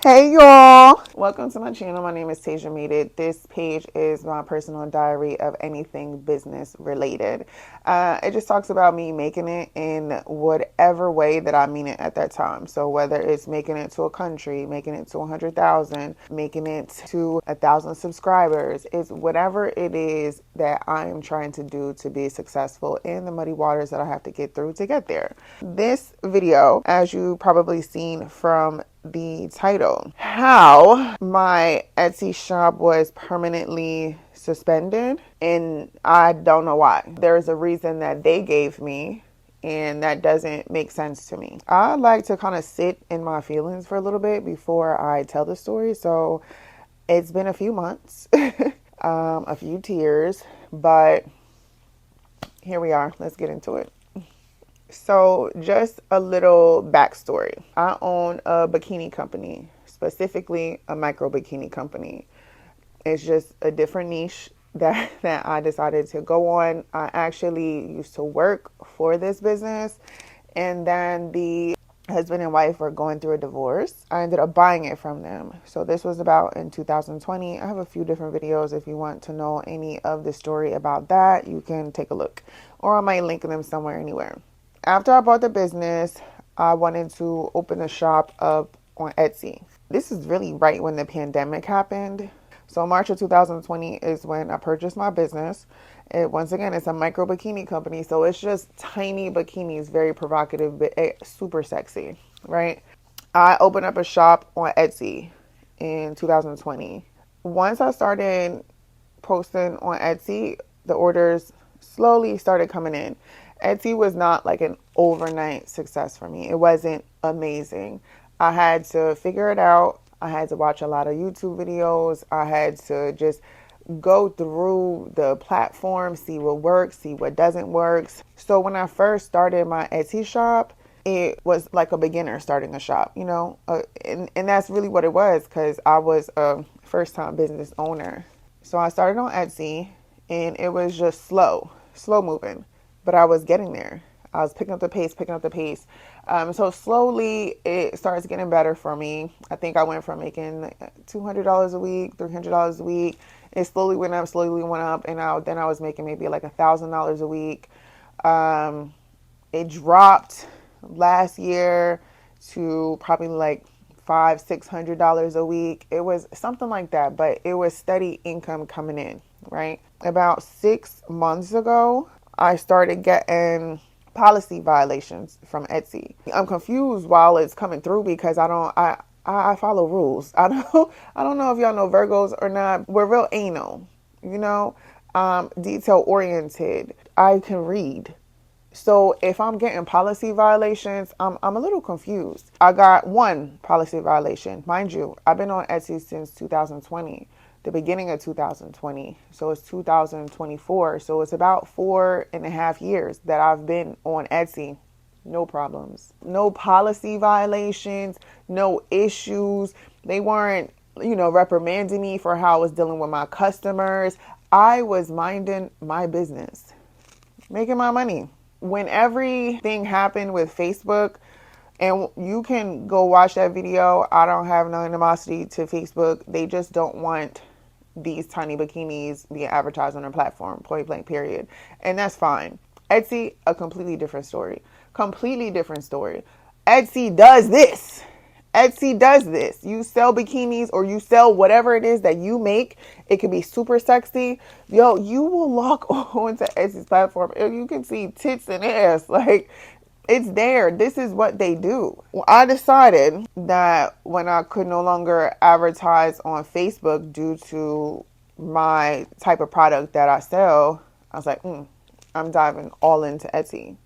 Hey y'all! Welcome to my channel. My name is Tasia Made It. This page is my personal diary of anything business related. It just talks about me making it in whatever way that I mean it at that time. So whether it's making it to a country, making it to 100,000, making it to 1,000 subscribers, it's whatever it is that I am trying to do to be successful in the muddy waters that I have to get through to get there. This video, as you probably seen from the title, how my Etsy shop was permanently suspended, and I don't know why. There's a reason that they gave me, and that doesn't make sense to me. I like to kind of sit in my feelings for a little bit before I tell the story. So it's been a few months, a few tears, but here we are. Let's get into it. So just a little backstory. I own a bikini company, specifically a micro bikini company. It's just a different niche that I decided to go on. I actually used to work for this business, and then the husband and wife were going through a divorce. I ended up buying it from them. So this was about in 2020. I have a few different videos. If you want to know any of the story about that, you can take a look, or I might link them somewhere anywhere. After I bought the business, I wanted to open a shop up on Etsy. This is really right when the pandemic happened. So March of 2020 is when I purchased my business. Once again, it's a micro bikini company. So it's just tiny bikinis, very provocative, but super sexy, right? I opened up a shop on Etsy in 2020. Once I started posting on Etsy, the orders slowly started coming in. Etsy was not like an overnight success for me. It wasn't amazing. I had to figure it out. I had to watch a lot of YouTube videos. I had to just go through the platform, see what works, see what doesn't work. So when I first started my Etsy shop, it was like a beginner starting a shop, and that's really what it was, because I was a first-time business owner. So I started on Etsy, and it was just slow moving. But I was getting there. I was picking up the pace. So slowly it starts getting better for me. I think I went from making $200 a week, $300 a week. It slowly went up, and then I was making maybe like $1,000 a week. It dropped last year to probably like $500-$600 a week. It was something like that, but it was steady income coming in, right? About 6 months ago, I started getting policy violations from Etsy. I'm confused while it's coming through because I follow rules. I don't know if y'all know Virgos or not. We're real anal, detail oriented. I can read. So if I'm getting policy violations, I'm a little confused. I got one policy violation. Mind you, I've been on Etsy since 2020. The beginning of 2020. So it's 2024. So it's about 4.5 years that I've been on Etsy. No problems. No policy violations. No issues. They weren't, reprimanding me for how I was dealing with my customers. I was minding my business, making my money. When everything happened with Facebook, and you can go watch that video. I don't have no animosity to Facebook. They just don't want these tiny bikinis being advertised on their platform, point blank, period. And that's fine. Etsy, a completely different story. Etsy does this. You sell bikinis, or you sell whatever it is that you make. It can be super sexy. Yo, you will log on to Etsy's platform and you can see tits and ass. Like, it's there. This is what they do. I decided that when I could no longer advertise on Facebook due to my type of product that I sell, I was like, I'm diving all into Etsy.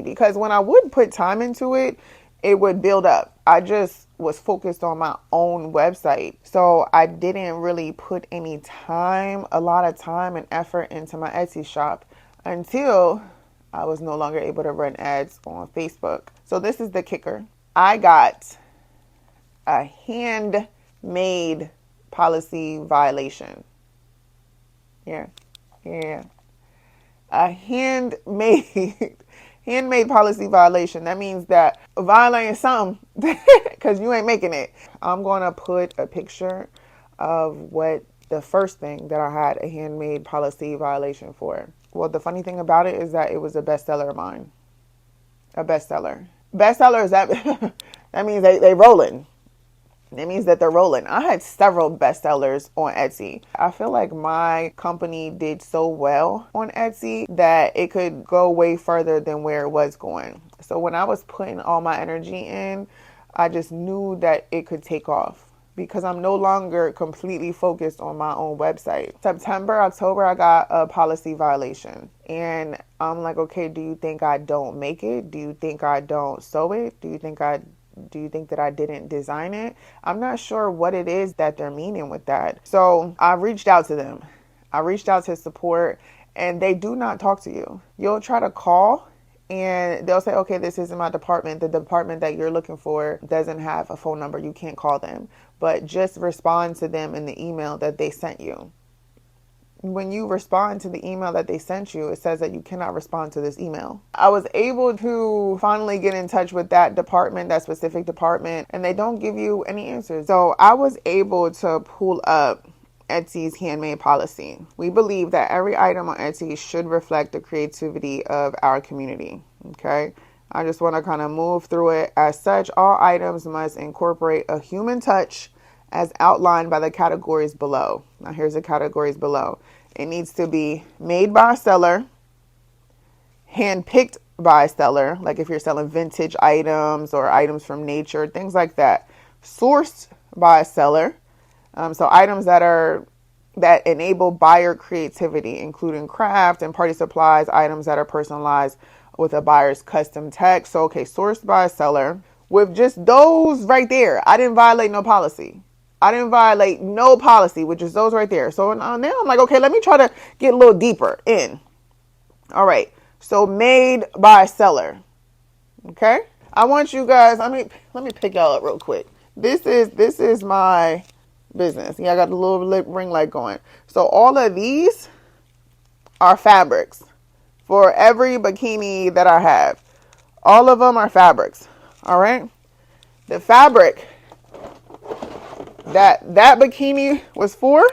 Because when I would put time into it, it would build up. I just was focused on my own website. So I didn't really put a lot of time and effort into my Etsy shop until I was no longer able to run ads on Facebook. So this is the kicker. I got a handmade policy violation. Yeah. A handmade Handmade policy violation. That means that violating something because you ain't making it. I'm going to put a picture of what the first thing that I had a handmade policy violation for. Well, the funny thing about it is that it was a bestseller of mine. A bestseller. Bestseller is that that means they rolling. It means that they're rolling. I had several bestsellers on Etsy. I feel like my company did so well on Etsy that it could go way further than where it was going. So when I was putting all my energy in, I just knew that it could take off because I'm no longer completely focused on my own website. September, October, I got a policy violation. And I'm like, okay, do you think I don't make it? Do you think I don't sew it? Do you think that I didn't design it? I'm not sure what it is that they're meaning with that. So I reached out to them. I reached out to support and they do not talk to you. You'll try to call and they'll say, okay, this isn't my department. The department that you're looking for doesn't have a phone number. You can't call them, but just respond to them in the email that they sent you. When you respond to the email that they sent you, it says that you cannot respond to this email. I was able to finally get in touch with that department, that specific department, and they don't give you any answers. So I was able to pull up Etsy's handmade policy. We believe that every item on Etsy should reflect the creativity of our community. Okay. I just want to kind of move through it. As such, all items must incorporate a human touch as outlined by the categories below. Now here's the categories below. It needs to be made by a seller, hand-picked by a seller, like if you're selling vintage items or items from nature, things like that. Sourced by a seller. So items that enable buyer creativity, including craft and party supplies, items that are personalized with a buyer's custom text. So, okay, sourced by a seller. With just those right there, I didn't violate no policy. I didn't violate no policy, which is those right there. So now I'm like, okay, let me try to get a little deeper in. All right. So made by a seller. Okay. I want you guys, let me pick y'all up real quick. This is my business. Yeah, I got the little ring light going. So all of these are fabrics for every bikini that I have. All of them are fabrics. All right. The fabric that bikini was for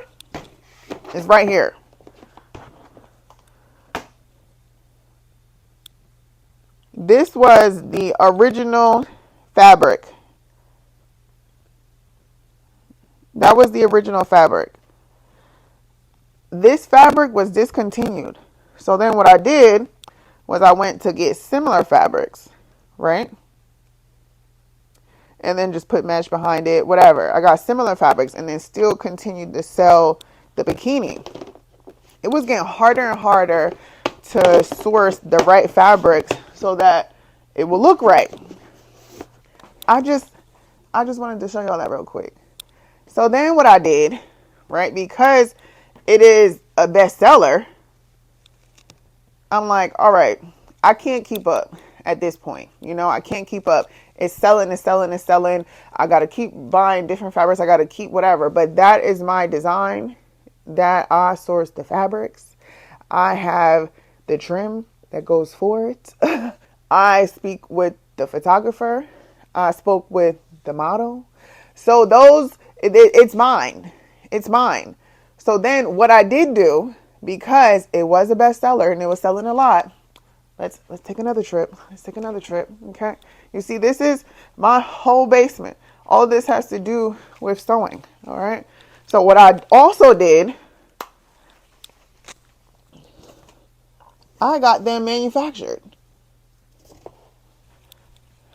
is right here. This was the original fabric. That was the original fabric. This fabric was discontinued. So then what I did was I went to get similar fabrics, right? And then just put mesh behind it, whatever. I got similar fabrics and then still continued to sell the bikini. It was getting harder and harder to source the right fabrics so that it will look right. I just wanted to show y'all that real quick. So then what I did, right, because it is a bestseller, I'm like, all right, I can't keep up at this point. You know, I can't keep up. It's selling. I got to keep buying different fabrics. I got to keep whatever. But that is my design. That I source the fabrics. I have the trim that goes for it. I speak with the photographer. I spoke with the model. So it's mine. It's mine. So then what I did do, because it was a bestseller and it was selling a lot, let's take another trip. Okay. You see, this is my whole basement. All this has to do with sewing. All right. So what I also did, I got them manufactured.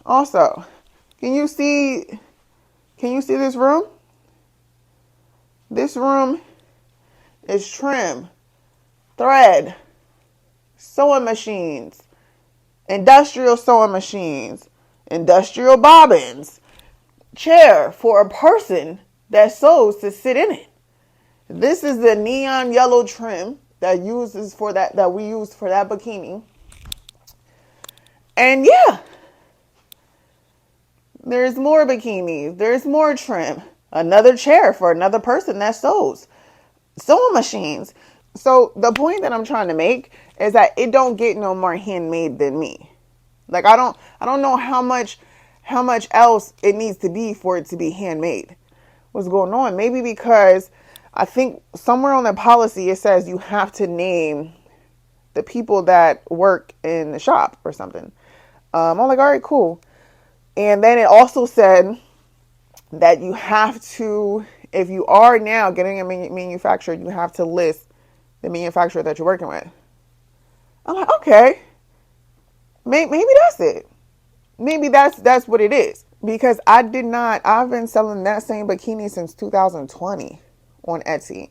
Also, can you see this room? This room is trim, thread, sewing machines, industrial sewing machines, industrial bobbins, chair for a person that sews to sit in it. This is the neon yellow trim that we use for that bikini. And yeah, there's more bikinis, there's more trim, another chair for another person that sews, sewing machines. So the point that I'm trying to make is that it don't get no more handmade than me. Like I don't know how much else it needs to be for it to be handmade. What's going on? Maybe because I think somewhere on the policy it says you have to name the people that work in the shop or something. I'm like, all right, cool. And then it also said that you have to, if you are now getting a manufacturer, you have to list the manufacturer that you're working with. I'm like, okay, maybe that's it. Maybe that's what it is. Because I've been selling that same bikini since 2020 on Etsy.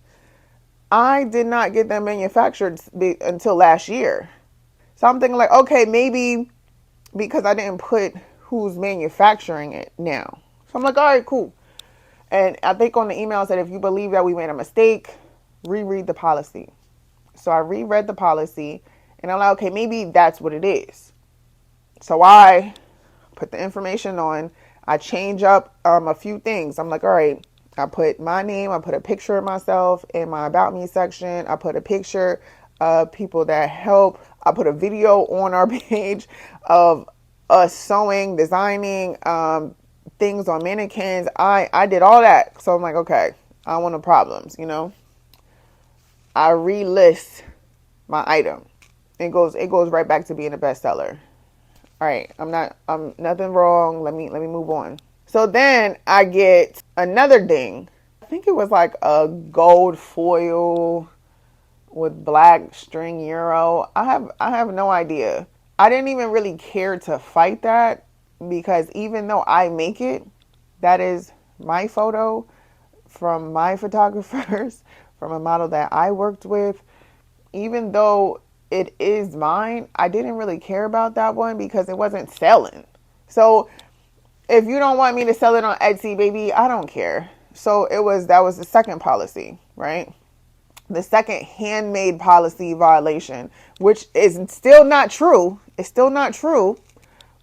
I did not get them manufactured until last year. So I'm thinking like, okay, maybe because I didn't put who's manufacturing it now. So I'm like, all right, cool. And I think on the email said, if you believe that we made a mistake, reread the policy. So I reread the policy and I'm like, okay, maybe that's what it is. So I put the information on. I change up a few things. I'm like, all right, I put my name. I put a picture of myself in my About Me section. I put a picture of people that help. I put a video on our page of us sewing, designing things on mannequins. I did all that. So I'm like, okay, I don't want no problems, you know. I relist my item. It goes right back to being a bestseller. All right, I'm nothing wrong. Let me move on. So then I get another ding. I think it was like a gold foil with black string euro. I have no idea. I didn't even really care to fight that because even though I make it, that is my photo from my photographers, from a model that I worked with. Even though it is mine, I didn't really care about that one because it wasn't selling. So if you don't want me to sell it on Etsy, baby, I don't care. So that was the second policy, right? The second handmade policy violation, which is still not true. It's still not true,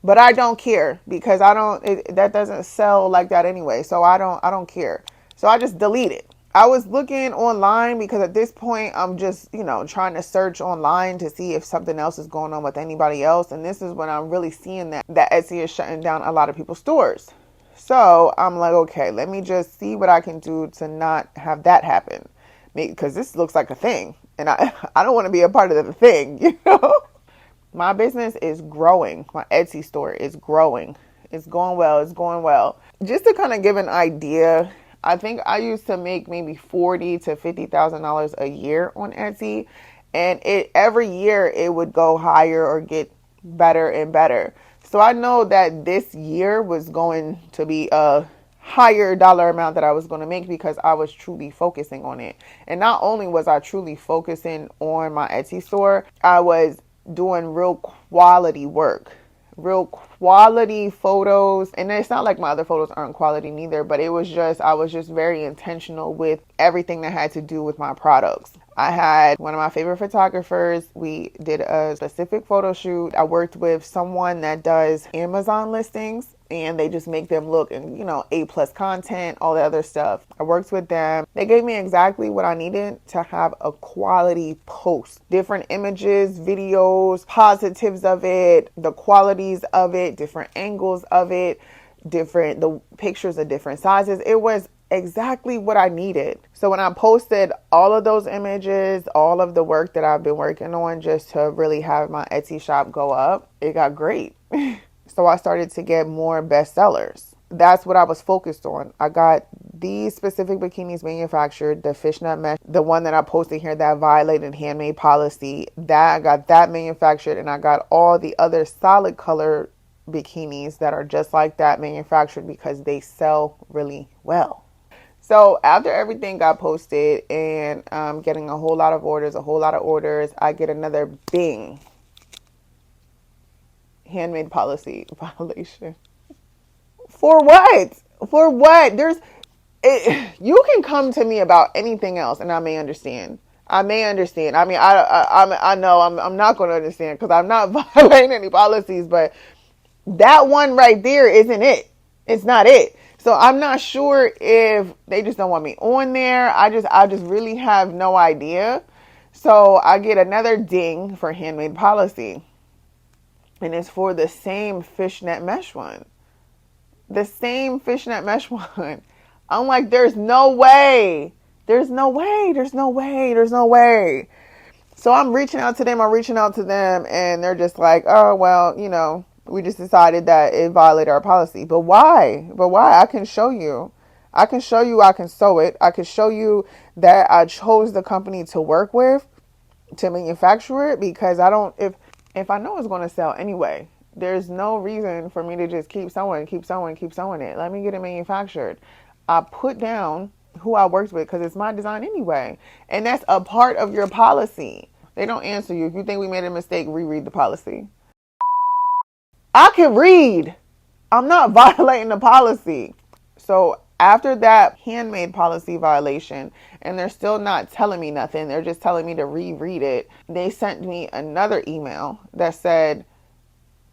but I don't care because that doesn't sell like that anyway. So I don't care. So I just delete it. I was looking online because at this point I'm just, trying to search online to see if something else is going on with anybody else. And this is when I'm really seeing that Etsy is shutting down a lot of people's stores. So I'm like, okay, let me just see what I can do to not have that happen. Because this looks like a thing. And I don't want to be a part of the thing, My business is growing. My Etsy store is growing. It's going well. It's going well. Just to kind of give an idea, I think I used to make maybe $40,000 to $50,000 a year on Etsy, and every year it would go higher or get better and better. So I know that this year was going to be a higher dollar amount that I was going to make because I was truly focusing on it. And not only was I truly focusing on my Etsy store, I was doing real quality work. Real quality photos, and it's not like my other photos aren't quality neither, but I was just very intentional with everything that had to do with my products. I had one of my favorite photographers. We did a specific photo shoot. I worked with someone that does Amazon listings, and they just make them look and A+ content, all the other stuff. I worked with them. They gave me exactly what I needed to have a quality post. Different images, videos, positives of it, the qualities of it, different angles of it, the pictures of different sizes. It was exactly what I needed. So when I posted all of those images, all of the work that I've been working on just to really have my Etsy shop go up, it got great. So I started to get more bestsellers. That's what I was focused on. I got these specific bikinis manufactured, the fishnet mesh, the one that I posted here that violated handmade policy, that I got that manufactured, and I got all the other solid color bikinis that are just like that manufactured because they sell really well. So after everything got posted and getting a whole lot of orders, I get another bing. Handmade policy violation. For what? For what? You can come to me about anything else and I may understand. I mean, I know I'm not going to understand because I'm not violating any policies, but that one right there isn't it. It's not it. So I'm not sure if they just don't want me on there. I just really have no idea. So I get another ding for handmade policy. And it's for the same fishnet mesh one. The same fishnet mesh one. I'm like, there's no way. There's no way. There's no way. There's no way. So I'm reaching out to them. And they're just like, oh, well, we just decided that it violated our policy. But why? I can show you. I can sew it. I can show you that I chose the company to work with to manufacture it because if I know it's going to sell anyway, there's no reason for me to just keep sewing it. Let me get it manufactured. I put down who I worked with because it's my design anyway. And that's a part of your policy. They don't answer you. If you think we made a mistake, reread the policy. I can read. I'm not violating the policy. So after that handmade policy violation, and they're still not telling me nothing, they're just telling me to reread it, they sent me another email that said,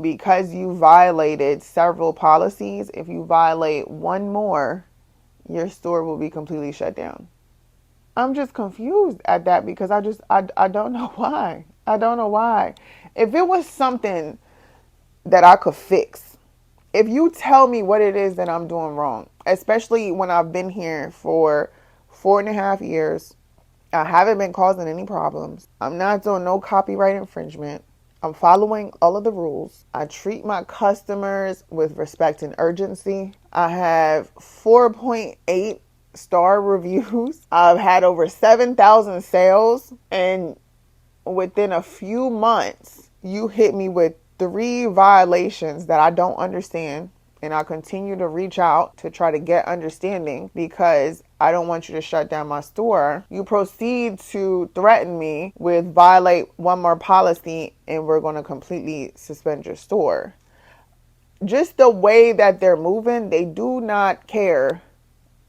because you violated several policies, if you violate one more, your store will be completely shut down. I'm just confused at that because I don't know why. I don't know why. If it was something that I could fix, if you tell me what it is that I'm doing wrong, especially when I've been here for 4.5 years, I haven't been causing any problems. I'm not doing no copyright infringement. I'm following all of the rules. I treat my customers with respect and urgency. I have 4.8 star reviews. I've had over 7,000 sales. And within a few months, you hit me with 3 violations that I don't understand. And I'll continue to reach out to try to get understanding because I don't want you to shut down my store. You proceed to threaten me with violate one more policy and we're going to completely suspend your store. Just the way that they're moving, they do not care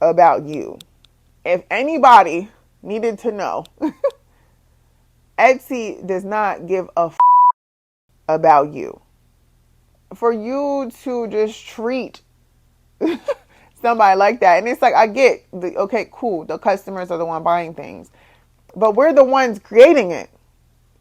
about you. If anybody needed to know, Etsy does not give a about you. For you to just treat somebody like that. And it's like, I get, okay, cool, the customers are the one buying things. But we're the ones creating it.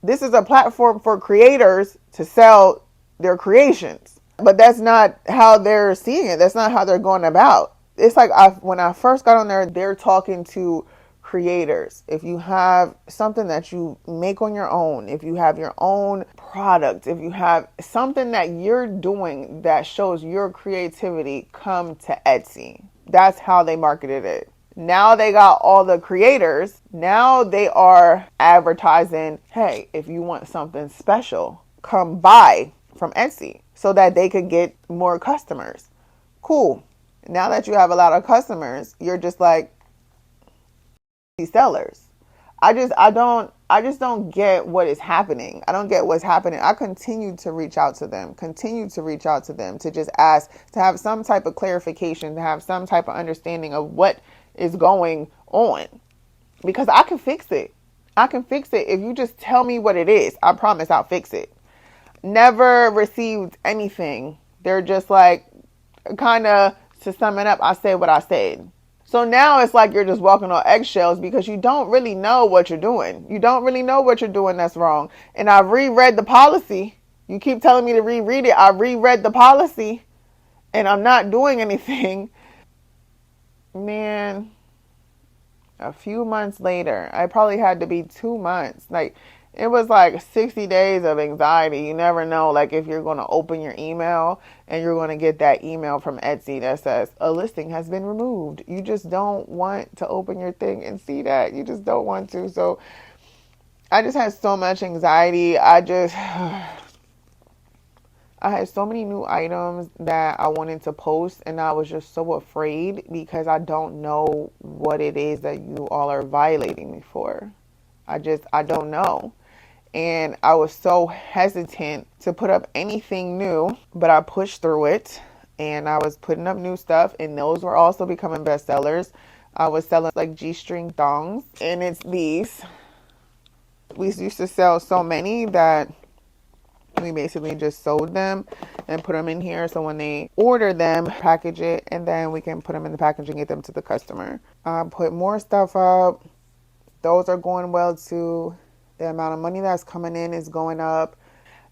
This is a platform for creators to sell their creations. But that's not how they're seeing it. That's not how they're going about. It's like when I first got on there, they're talking to creators. If you have something that you make on your own, if you have your own product, if you have something that you're doing that shows your creativity, come to Etsy. That's how they marketed it. Now they got all the creators. Now they are advertising, hey, if you want something special, come buy from Etsy so that they could get more customers. Cool. Now that you have a lot of customers, you're just like, sellers. I just don't get what is happening. I don't get what's happening. I continue to reach out to them, to just ask, to have some type of clarification, to have some type of understanding of what is going on. Because I can fix it. If you just tell me what it is. I promise I'll fix it. Never received anything. They're just like, kind of, to sum it up, I said what I said. So now it's like you're just walking on eggshells because you don't really know what you're doing. You don't really know what you're doing that's wrong. And I've reread the policy. You keep telling me to reread it. I reread the policy and I'm not doing anything. Man, a few months later, I probably had to be 2 months. Like, it was like 60 days of anxiety. You never know, like, if you're going to open your email and you're going to get that email from Etsy that says a listing has been removed. You just don't want to open your thing and see that. You just don't want to. So I just had so much anxiety. I had so many new items that I wanted to post, and I was just so afraid because I don't know what it is that you all are violating me for. I don't know. And I was so hesitant to put up anything new, but I pushed through it and I was putting up new stuff, and those were also becoming bestsellers. I was selling like G-string thongs, and it's these. We used to sell so many that we basically just sold them and put them in here. So when they order them, package it, and then we can put them in the package and get them to the customer. Put more stuff up. Those are going well too. The amount of money that's coming in is going up.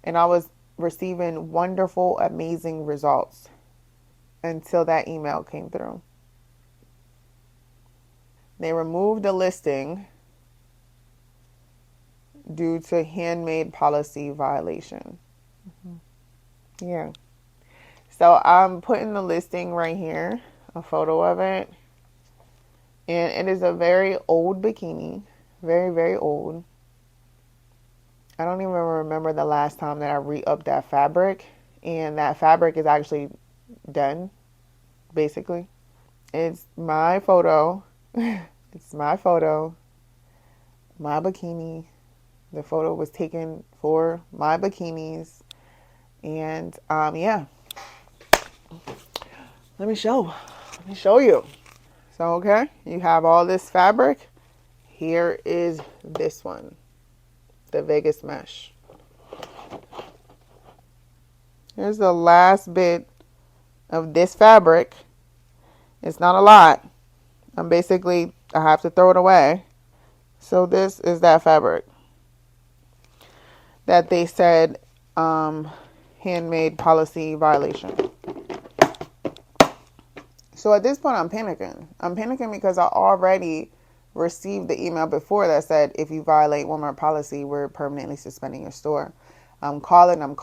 And I was receiving wonderful, amazing results until that email came through. They removed the listing due to handmade policy violation. Yeah. So I'm putting the listing right here, a photo of it. And it is a very old bikini. Very, very old. I don't even remember the last time that I re-upped that fabric. And that fabric is actually done, basically. It's my photo. It's my photo. My bikini. The photo was taken for my bikinis. And, yeah. Let me show you. So, okay, you have all this fabric. Here is this one, the Vegas mesh. Here's the last bit of this fabric. It's not a lot. I have to throw it away. So this is that fabric that they said handmade policy violation. So at this point, I'm panicking. I'm panicking because I already received the email before that said, if you violate one more policy, we're permanently suspending your store. I'm calling, I'm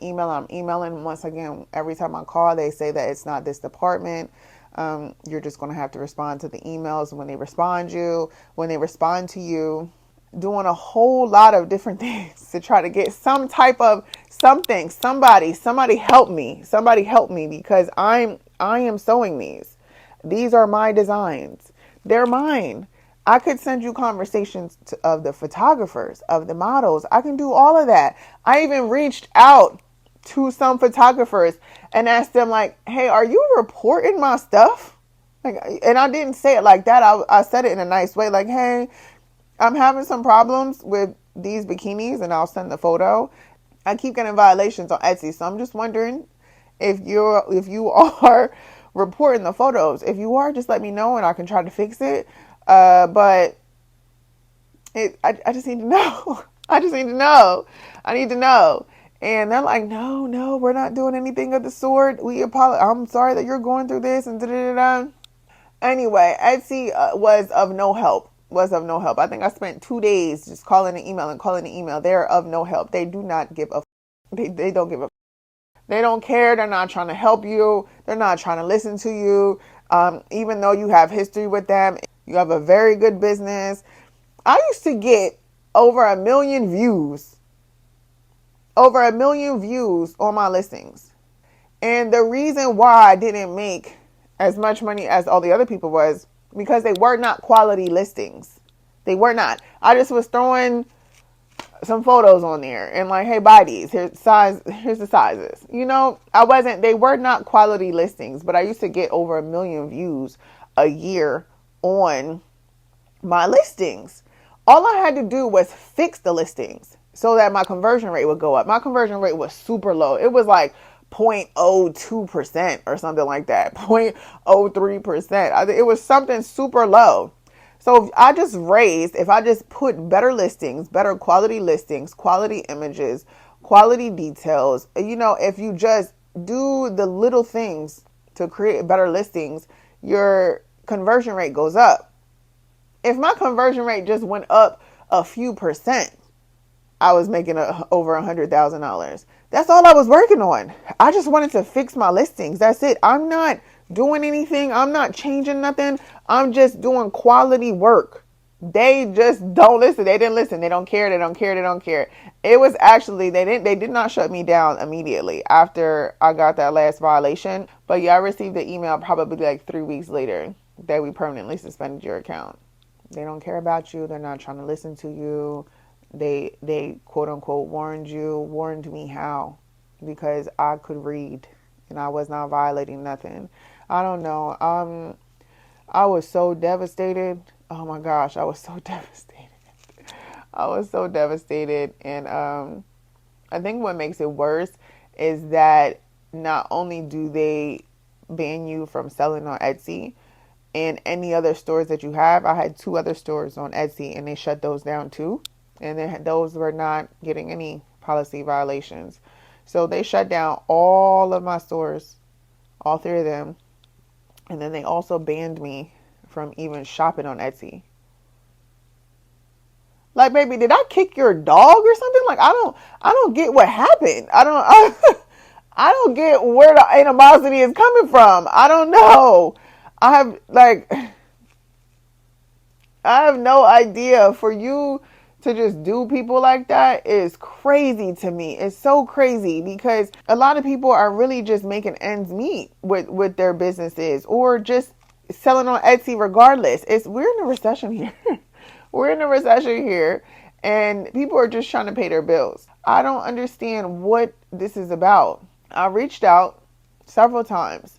emailing. Once again, every time I call, they say that it's not this department. You're just going to have to respond to the emails when they respond to you, doing a whole lot of different things to try to get some type of something. Somebody help me. Somebody help me, because I am sewing these. These are my designs. They're mine. I could send you conversations of the photographers, of the models. I can do all of that. I even reached out to some photographers and asked them, like, hey, are you reporting my stuff? Like, and I didn't say it like that. I said it in a nice way, like, hey, I'm having some problems with these bikinis, and I'll send the photo. I keep getting violations on Etsy, so I'm just wondering if you are reporting the photos. If you are, just let me know and I can try to fix it. But I just need to know. I need to know. And they're like, no, we're not doing anything of the sort. We apologize. I'm sorry that you're going through this and da-da-da-da. Anyway, Etsy was of no help. I think I spent 2 days just calling and email. They're of no help. They do not give a they don't give a. They don't care. They're not trying to help you. They're not trying to listen to you. Even though you have history with them, you have a very good business. I used to get over 1 million views on my listings. And the reason why I didn't make as much money as all the other people was because they were not quality listings. They were not. I just was throwing some photos on there and like, hey, buy these. Here's the sizes. They were not quality listings, but I used to get over 1 million views a year on my listings. All I had to do was fix the listings so that my conversion rate would go up. My conversion rate was super low. It was like 0.02% or something like that. 0.03%. It was something super low. So if I just put better listings, better quality listings, quality images, quality details, if you just do the little things to create better listings, your conversion rate goes up. If my conversion rate just went up a few percent, I was making over $100,000. That's all I was working on. I just wanted to fix my listings. That's it. I'm not doing anything. I'm not changing nothing. I'm just doing quality work. They just don't listen. They didn't listen. They don't care. It was actually, they did not shut me down immediately after I got that last violation. But yeah, I received the email probably like 3 weeks later that we permanently suspended your account. They don't care about you. They're not trying to listen to you. They quote unquote warned me how? Because I could read and I was not violating nothing. I don't know. I was so devastated. Oh my gosh, I was so devastated. And I think what makes it worse is that not only do they ban you from selling on Etsy and any other stores that you have. I had 2 other stores on Etsy and they shut those down too. And those were not getting any policy violations. So they shut down all of my stores, all 3 of them. And then they also banned me from even shopping on Etsy. Like, baby, did I kick your dog or something? Like, I don't get what happened. I don't get where the animosity is coming from. I don't know. I have no idea. For you to just do people like that is crazy to me. It's so crazy because a lot of people are really just making ends meet with their businesses or just selling on Etsy regardless. We're in a recession here. We're in a recession here and people are just trying to pay their bills. I don't understand what this is about. I reached out several times.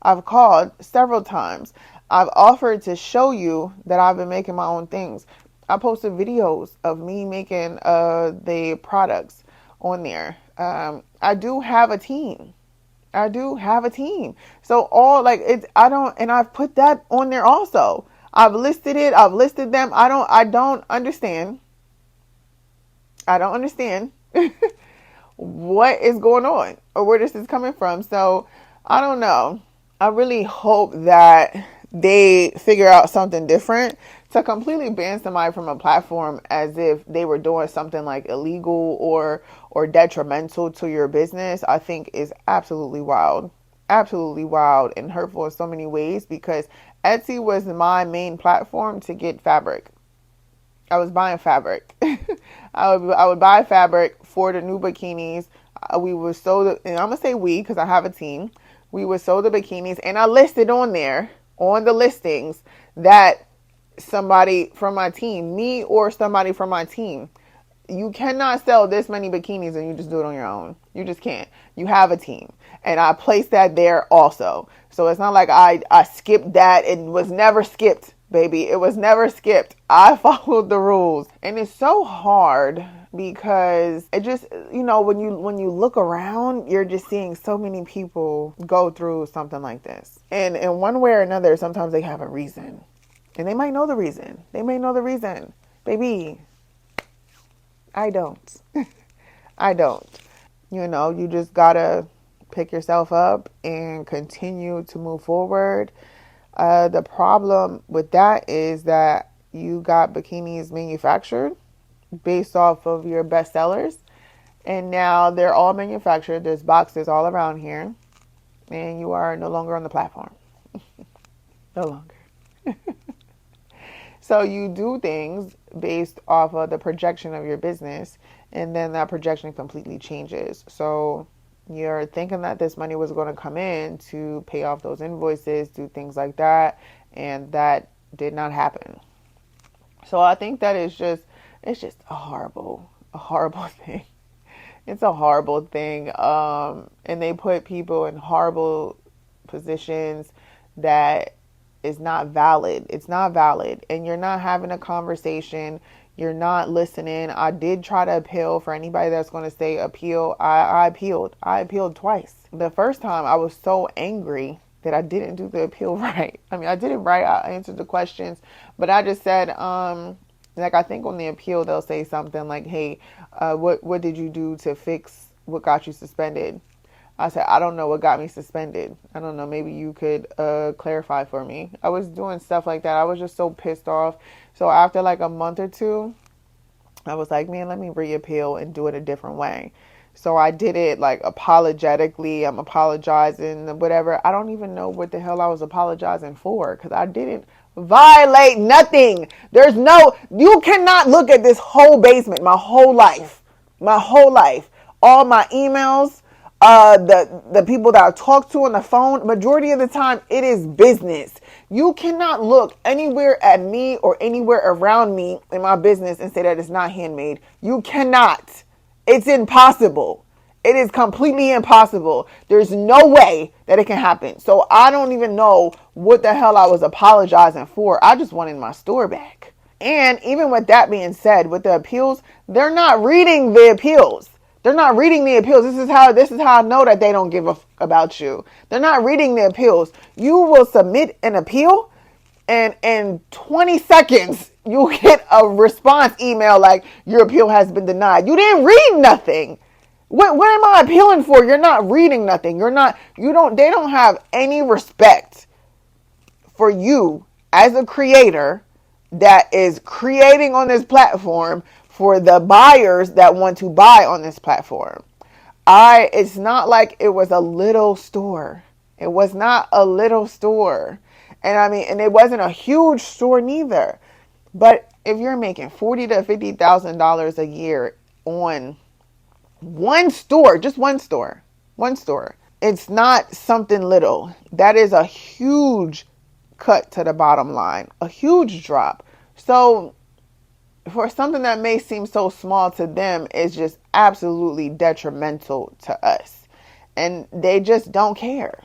I've called several times. I've offered to show you that I've been making my own things. I posted videos of me making the products on there. I do have a team. So I've put that on there also. I've listed it. I've listed them. I don't understand. What is going on or where this is coming from. So I don't know. I really hope that they figure out something different. To completely ban somebody from a platform as if they were doing something like illegal or detrimental to your business, I think is absolutely wild and hurtful in so many ways, because Etsy was my main platform to get fabric. I was buying fabric. I would buy fabric for the new bikinis. We would sew and I'm gonna say we because I have a team. We would sew the bikinis, and I listed on there on the listings that somebody from my team, me or somebody from my team, you cannot sell this many bikinis and you just do it on your own. You just can't. You have a team, and I placed that there also. So it's not like I skipped that. It was never skipped. Baby, it was never skipped. I followed the rules. And it's so hard because it just, when you look around, you're just seeing so many people go through something like this. And in one way or another, sometimes they have a reason. And they might know the reason. Baby, I don't. I don't. You just gotta pick yourself up and continue to move forward. The problem with that is that you got bikinis manufactured based off of your best sellers. And now they're all manufactured. There's boxes all around here. And you are no longer on the platform. No longer. So you do things based off of the projection of your business. And then that projection completely changes. So you're thinking that this money was going to come in to pay off those invoices, do things like that, and that did not happen. So I think that it's just a horrible thing. It's a horrible thing. And they put people in horrible positions that is not valid. It's not valid. And you're not having a conversation. You're not listening. I did try to appeal. For anybody that's going to say appeal, I appealed. I appealed twice. The first time I was so angry that I didn't do the appeal right. I mean, I did it right. I answered the questions, but I just said, I think on the appeal, they'll say something like, hey, what did you do to fix what got you suspended? I said, I don't know what got me suspended. I don't know. Maybe you could clarify for me. I was doing stuff like that. I was just so pissed off. So after like a month or two, I was like, man, let me reappeal and do it a different way. So I did it like apologetically. I'm apologizing, whatever. I don't even know what the hell I was apologizing for, because I didn't violate nothing. You cannot look at this whole basement, my whole life, all my emails, the people that I talk to on the phone. Majority of the time, it is business. You cannot look anywhere at me or anywhere around me in my business and say that it's not handmade. You cannot. It's impossible. It is completely impossible. There's no way that it can happen. So I don't even know what the hell I was apologizing for. I just wanted my store back. And even with that being said, with the appeals, they're not reading the appeals. This is how I know that they don't give a f about you. They're not reading the appeals. You will submit an appeal, and in 20 seconds, you get a response email like your appeal has been denied. You didn't read nothing. What am I appealing for? You're not reading nothing. They don't have any respect for you as a creator that is creating on this platform for the buyers that want to buy on this platform. It's not like it was a little store. It was not a little store. And it wasn't a huge store neither. But if you're making $40,000 to $50,000 a year on one store, just one store, it's not something little. That is a huge cut to the bottom line, a huge drop. So for something that may seem so small to them, is just absolutely detrimental to us. And they just don't care.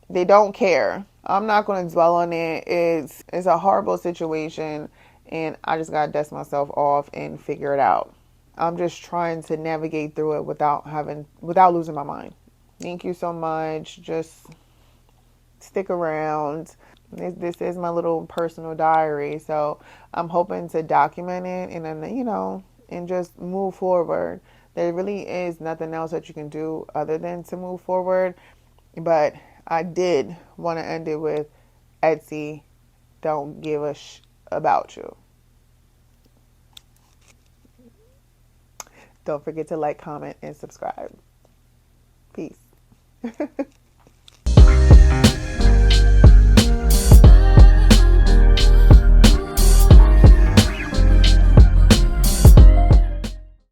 They don't care. I'm not going to dwell on it. It's a horrible situation, and I just got to dust myself off and figure it out. I'm just trying to navigate through it without losing my mind. Thank you so much. Just stick around. This is my little personal diary, so I'm hoping to document it and then, and just move forward. There really is nothing else that you can do other than to move forward. But I did want to end it with Etsy, don't give a about you. Don't forget to like, comment, and subscribe. Peace.